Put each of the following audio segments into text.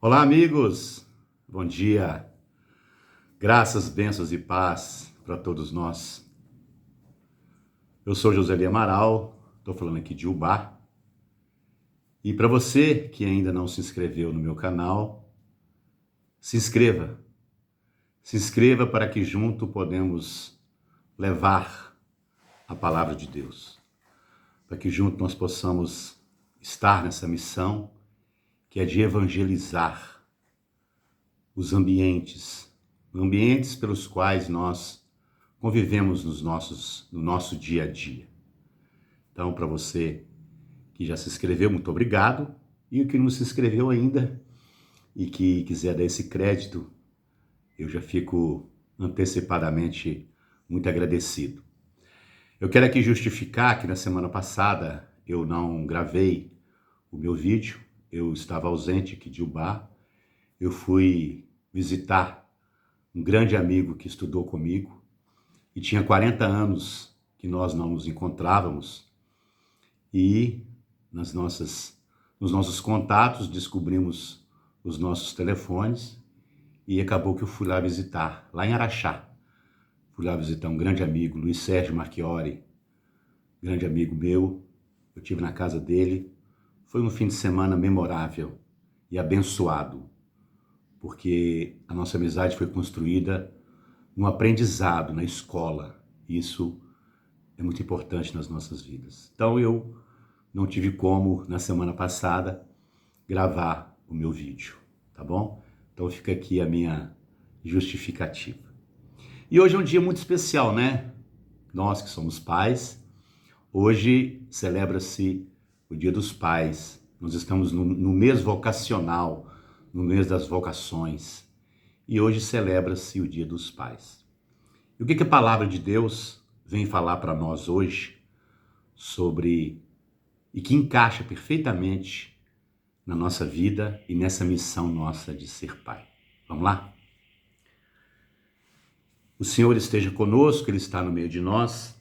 Olá, amigos. Bom dia. Graças, bênçãos e paz para todos nós. Eu sou José Amaral, estou falando aqui de Ubá. E para você que ainda não se inscreveu no meu canal, se inscreva. Se inscreva para que junto podemos levar a palavra de Deus. Para que junto nós possamos estar nessa missão que é de evangelizar os ambientes pelos quais nós convivemos no nosso dia a dia. Então, para você que já se inscreveu, muito obrigado. E o que não se inscreveu ainda e que quiser dar esse crédito, eu já fico antecipadamente muito agradecido. Eu quero aqui justificar que na semana passada eu não gravei o meu vídeo, eu estava ausente aqui de Ubá. Eu fui visitar um grande amigo que estudou comigo e tinha 40 anos que nós não nos encontrávamos, e nos nossos contatos descobrimos os nossos telefones e acabou que eu fui lá visitar, lá em Araxá. Fui lá visitar um grande amigo, Luiz Sérgio Marchiori, grande amigo meu. Eu estive na casa dele. Foi um fim de semana memorável e abençoado, porque a nossa amizade foi construída no aprendizado, na escola. Isso é muito importante nas nossas vidas. Então eu não tive como, na semana passada, gravar o meu vídeo, tá bom? Então fica aqui a minha justificativa. E hoje é um dia muito especial, né? Nós que somos pais, hoje celebra-se o Dia dos Pais. Nós estamos no mês vocacional, no mês das vocações, e hoje celebra-se o Dia dos Pais. E o que a palavra de Deus vem falar para nós hoje sobre, e que encaixa perfeitamente na nossa vida e nessa missão nossa de ser pai? Vamos lá? O Senhor esteja conosco, Ele está no meio de nós.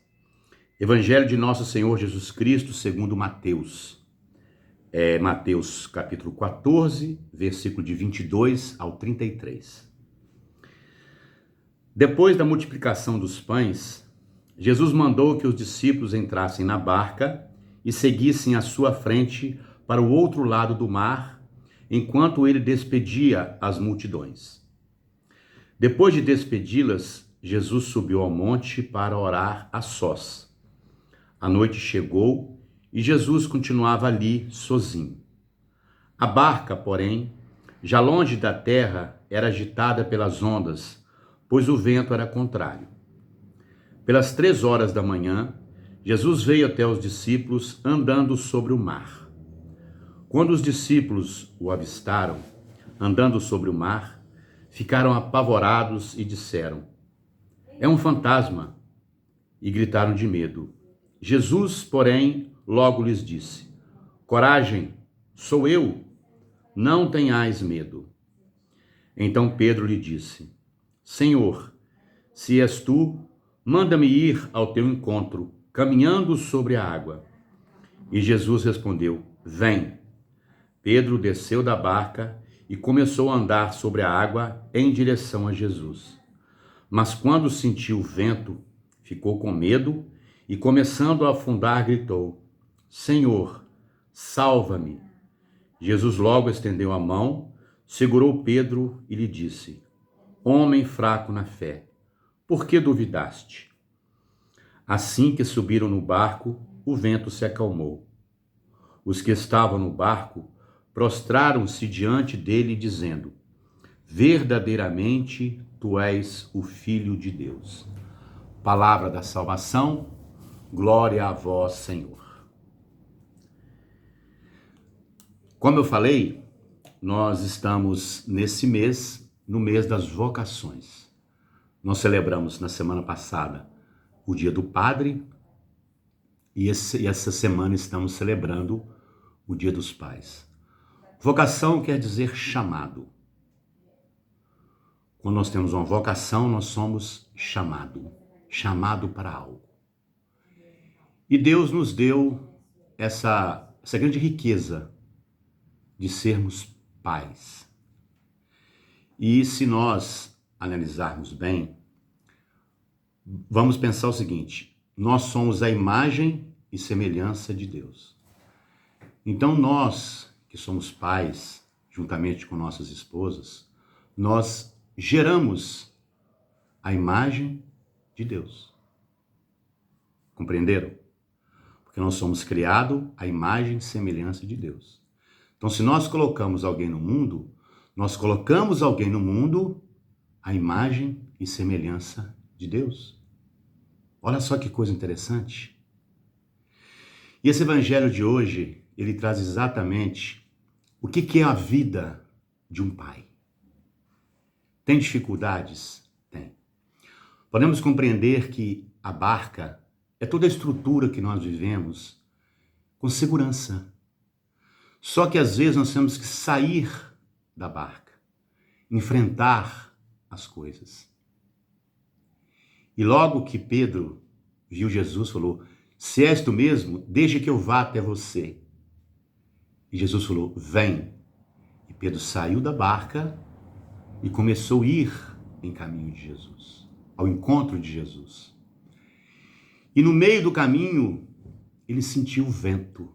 Evangelho de nosso Senhor Jesus Cristo segundo Mateus. Mateus capítulo 14, versículo de 22 ao 33. Depois da multiplicação dos pães, Jesus mandou que os discípulos entrassem na barca e seguissem à sua frente para o outro lado do mar, enquanto ele despedia as multidões. Depois de despedi-las, Jesus subiu ao monte para orar a sós. A noite chegou e Jesus continuava ali sozinho. A barca, porém, já longe da terra, era agitada pelas ondas, pois o vento era contrário. Pelas 3 horas da manhã, Jesus veio até os discípulos andando sobre o mar. Quando os discípulos o avistaram, andando sobre o mar, ficaram apavorados e disseram: "É um fantasma!" e gritaram de medo. Jesus, porém, logo lhes disse: "Coragem, sou eu, não tenhais medo." Então Pedro lhe disse: "Senhor, se és tu, manda-me ir ao teu encontro, caminhando sobre a água." E Jesus respondeu: "Vem." Pedro desceu da barca e começou a andar sobre a água em direção a Jesus. Mas quando sentiu o vento, ficou com medo e, começando a afundar, gritou: "Senhor, salva-me." Jesus logo estendeu a mão, segurou Pedro e lhe disse: "Homem fraco na fé, por que duvidaste?" Assim que subiram no barco, o vento se acalmou. Os que estavam no barco prostraram-se diante dele, dizendo: "Verdadeiramente tu és o Filho de Deus." Palavra da salvação, glória a vós, Senhor. Como eu falei, nós estamos nesse mês, no mês das vocações. Nós celebramos na semana passada o Dia do Padre e essa semana estamos celebrando o Dia dos Pais. Vocação quer dizer chamado. Quando nós temos uma vocação, nós somos chamado para algo. E Deus nos deu essa grande riqueza de sermos pais. E se nós analisarmos bem, vamos pensar o seguinte: nós somos a imagem e semelhança de Deus. Então nós, que somos pais, juntamente com nossas esposas, nós geramos a imagem de Deus. Compreenderam? Porque nós somos criados à imagem e semelhança de Deus. Então, se nós colocamos alguém no mundo, nós colocamos alguém no mundo à imagem e semelhança de Deus. Olha só que coisa interessante. E esse evangelho de hoje, ele traz exatamente o que é a vida de um pai. Tem dificuldades? Tem. Podemos compreender que a barca é toda a estrutura que nós vivemos com segurança. Só que às vezes nós temos que sair da barca, enfrentar as coisas. E logo que Pedro viu Jesus, falou: se és tu mesmo, deixa que eu vá até você. E Jesus falou: vem. E Pedro saiu da barca e começou a ir em caminho de Jesus, ao encontro de Jesus. E no meio do caminho, ele sentiu o vento.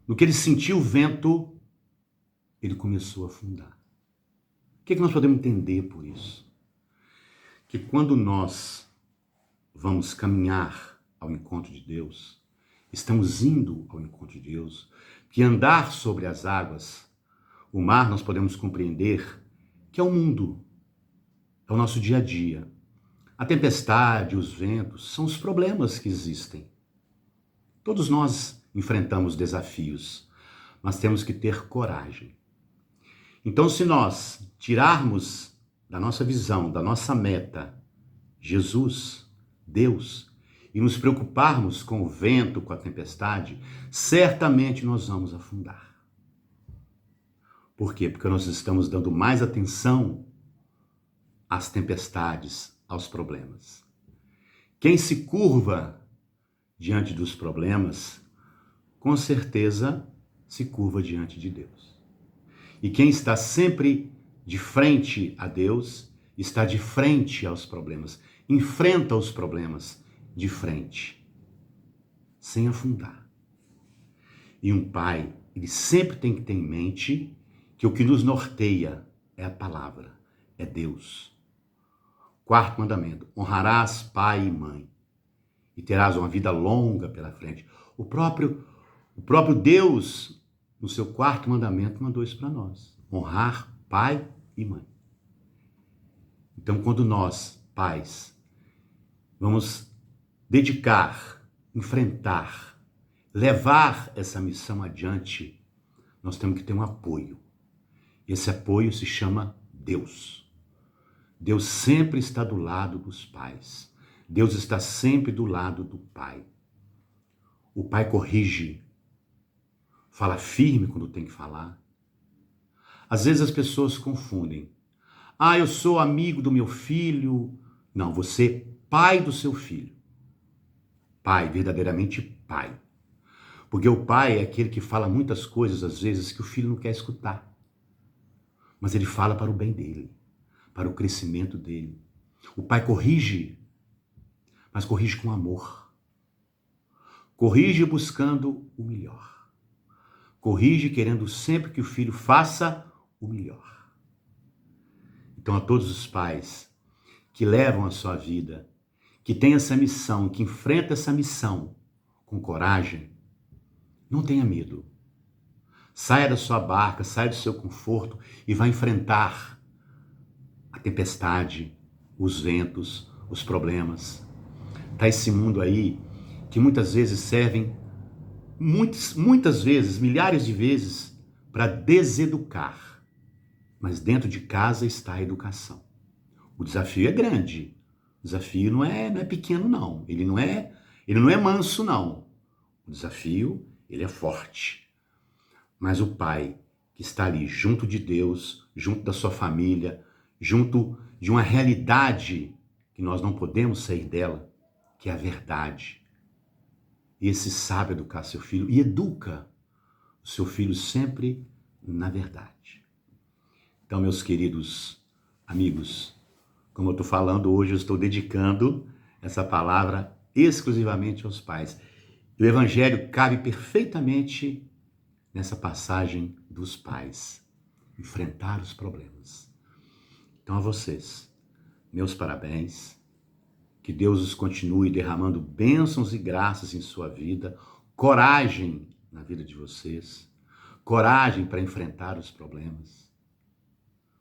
No que ele sentiu o vento, ele começou a afundar. O que nós podemos entender por isso? Que quando nós vamos caminhar ao encontro de Deus, estamos indo ao encontro de Deus, que andar sobre as águas, o mar, nós podemos compreender que é o mundo, é o nosso dia a dia. A tempestade, os ventos, são os problemas que existem. Todos nós enfrentamos desafios, mas temos que ter coragem. Então, se nós tirarmos da nossa visão, da nossa meta, Jesus, Deus, e nos preocuparmos com o vento, com a tempestade, certamente nós vamos afundar. Por quê? Porque nós estamos dando mais atenção às tempestades, aos problemas. Quem se curva diante dos problemas, com certeza se curva diante de Deus. E quem está sempre de frente a Deus, está de frente aos problemas, enfrenta os problemas de frente, sem afundar. E um pai, ele sempre tem que ter em mente que o que nos norteia é a palavra, é Deus. Quarto mandamento: honrarás pai e mãe e terás uma vida longa pela frente. O próprio Deus, no seu quarto mandamento, mandou isso para nós: honrar pai e mãe. Então, quando nós, pais, vamos dedicar, enfrentar, levar essa missão adiante, nós temos que ter um apoio. Esse apoio se chama Deus. Deus sempre está do lado dos pais. Deus está sempre do lado do pai. O pai corrige, fala firme quando tem que falar. Às vezes as pessoas confundem. Ah, eu sou amigo do meu filho. Não, você é pai do seu filho. Pai, verdadeiramente pai. Porque o pai é aquele que fala muitas coisas, às vezes, que o filho não quer escutar. Mas ele fala para o bem dele, para o crescimento dele. O pai corrige, mas corrige com amor. Corrige buscando o melhor. Corrige querendo sempre que o filho faça o melhor. Então, a todos os pais que levam a sua vida, que têm essa missão, que enfrentam essa missão com coragem, não tenha medo. Saia da sua barca, saia do seu conforto e vá enfrentar a tempestade, os ventos, os problemas. Tá esse mundo aí que muitas vezes servem, muitas vezes, milhares de vezes, para deseducar. Mas dentro de casa está a educação. O desafio é grande. O desafio não é pequeno, não. Ele não é manso, não. O desafio, ele é forte. Mas o pai que está ali junto de Deus, junto da sua família, junto de uma realidade que nós não podemos sair dela, que é a verdade. Esse sabe educar seu filho e educa o seu filho sempre na verdade. Então, meus queridos amigos, como eu estou falando hoje, eu estou dedicando essa palavra exclusivamente aos pais. E o Evangelho cabe perfeitamente nessa passagem dos pais. Enfrentar os problemas. Então, a vocês, meus parabéns. Que Deus os continue derramando bênçãos e graças em sua vida, coragem na vida de vocês, coragem para enfrentar os problemas,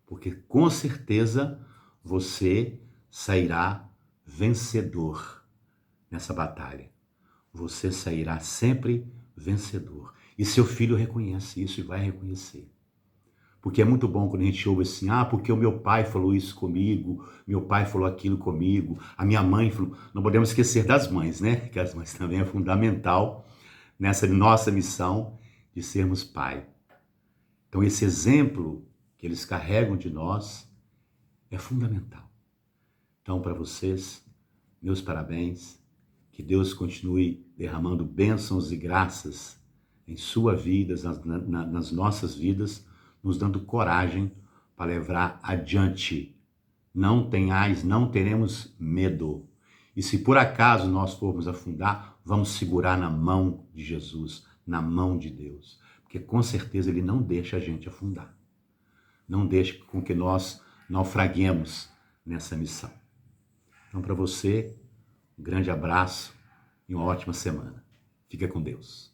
porque com certeza você sairá vencedor nessa batalha. Você sairá sempre vencedor. E seu filho reconhece isso e vai reconhecer. Porque é muito bom quando a gente ouve assim, porque o meu pai falou isso comigo, meu pai falou aquilo comigo, a minha mãe falou... Não podemos esquecer das mães, né? Que as mães também é fundamental nessa nossa missão de sermos pai. Então esse exemplo que eles carregam de nós é fundamental. Então para vocês, meus parabéns, que Deus continue derramando bênçãos e graças em sua vida, nas nossas vidas, nos dando coragem para levar adiante. Não tenhais, não teremos medo. E se por acaso nós formos afundar, vamos segurar na mão de Jesus, na mão de Deus. Porque com certeza Ele não deixa a gente afundar. Não deixa com que nós naufraguemos nessa missão. Então para você, um grande abraço e uma ótima semana. Fica com Deus.